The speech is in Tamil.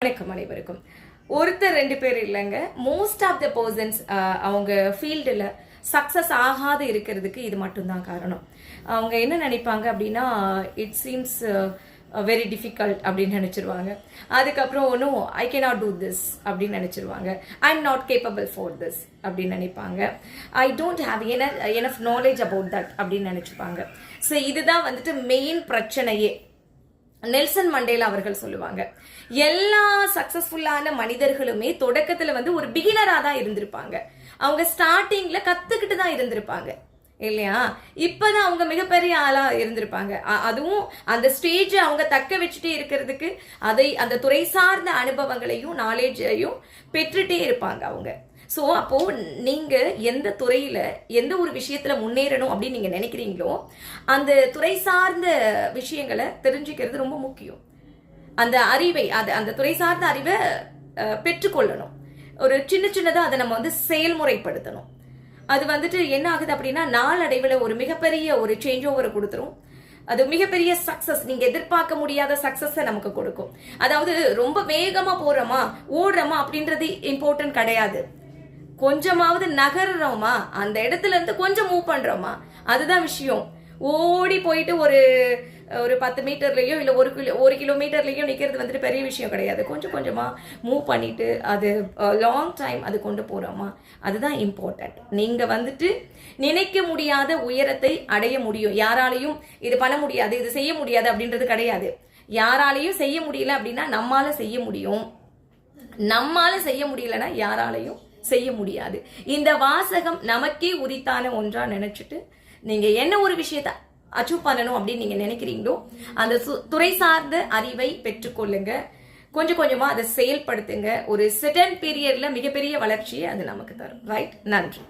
வணக்கம் அனைவருக்கும். ஒருத்தர் ரெண்டு பேர் இல்லைங்க, மோஸ்ட் ஆஃப் த பர்சன்ஸ் அவங்க ஃபீல்டில் சக்ஸஸ் ஆகாது இருக்கிறதுக்கு இது மட்டும்தான் காரணம். அவங்க என்ன நினைப்பாங்க அப்படின்னா, இட் சீம்ஸ் வெரி டிஃபிகல்ட் அப்படின்னு நினச்சிருவாங்க. அதுக்கப்புறம் ஒன்றும் ஐ கேனாட் டூ திஸ் அப்படின்னு நினச்சிருவாங்க. I am not capable for this அப்படின்னு நினைப்பாங்க. I don't have enough knowledge about that அப்படின்னு நினச்சிப்பாங்க. ஸோ இதுதான் வந்துட்டு மெயின் பிரச்சனையே. நெல்சன் மண்டேலா அவர்கள் சொல்லுவாங்க, எல்லா சக்சஸ்ஃபுல்லான மனிதர்களுமே தொடக்கத்துல வந்து ஒரு பிகினரா தான் இருந்திருப்பாங்க. அவங்க ஸ்டார்டிங்ல கத்துக்கிட்டு தான் இருந்திருப்பாங்க இல்லையா? இப்பதான் அவங்க மிகப்பெரிய ஆளா இருந்திருப்பாங்க. அதுவும் அந்த ஸ்டேஜ் அவங்க தக்க வச்சுட்டே இருக்கிறதுக்கு அந்த துறை சார்ந்த அனுபவங்களையும் நாலேஜையும் பெற்றுட்டே இருப்பாங்க அவங்க. ஸோ அப்போ நீங்க எந்த துறையில எந்த ஒரு விஷயத்துல முன்னேறணும் அப்படின்னு நீங்க நினைக்கிறீங்களோ அந்த துறை சார்ந்த விஷயங்களை தெரிஞ்சுக்கிறது ரொம்ப முக்கியம். அந்த அறிவை அந்த துறை சார்ந்த அறிவை பெற்றுக்கொள்ளணும். ஒரு சின்னதா அதை நம்ம வந்து செயல்முறைப்படுத்தணும். அது வந்துட்டு என்ன ஆகுது அப்படின்னா, நாளடைவில் ஒரு மிகப்பெரிய ஒரு சேஞ்ச் ஓவரை கொடுத்துரும். அது மிகப்பெரிய சக்சஸ், நீங்க எதிர்பார்க்க முடியாத சக்சஸை நமக்கு கொடுக்கும். அதாவது ரொம்ப வேகமா போறோமா ஓடுறோமா அப்படின்றது இம்பார்ட்டன்ட் கிடையாது. கொஞ்சமாவது நகர்றோமா, அந்த இடத்துல இருந்து கொஞ்சம் மூவ் பண்றோமா, அதுதான் விஷயம். ஓடி போயிட்டு ஒரு 10 மீட்டர்லயோ இல்ல 1 கிலோமீட்டர்லயோ நிக்கிறது வந்துட்டு பெரிய விஷயம் கிடையாது. கொஞ்சம் கொஞ்சமா மூவ் பண்ணிட்டு அது லாங் டைம் அது கொண்டு போறோமா, அதுதான் இம்பார்ட்டன்ட். நீங்க வந்துட்டு நினைக்க முடியாத உயரத்தை அடைய முடியும். யாராலையும் இது பண்ண முடியாது, இது செய்ய முடியாது அப்படின்றது கிடையாது. யாராலையும் செய்ய முடியல அப்படின்னா நம்மால செய்ய முடியும். நம்மால செய்ய முடியலன்னா யாராலையும் செய்ய முடியாது. இந்த வாசகம் நமக்கே உரித்தான ஒன்றா நினைச்சிட்டு நீங்க என்ன ஒரு விஷயத்த அச்சீவ் பண்ணணும் அப்படின்னு நீங்க நினைக்கிறீங்களோ அந்த துறை சார்ந்த அறிவை பெற்றுக்கொள்ளுங்க. கொஞ்சம் கொஞ்சமா அதை செயல்படுத்துங்க. ஒரு செர்டன் பீரியட்ல மிகப்பெரிய வளர்ச்சியை அது நமக்கு தரும். ரைட்? நன்றி.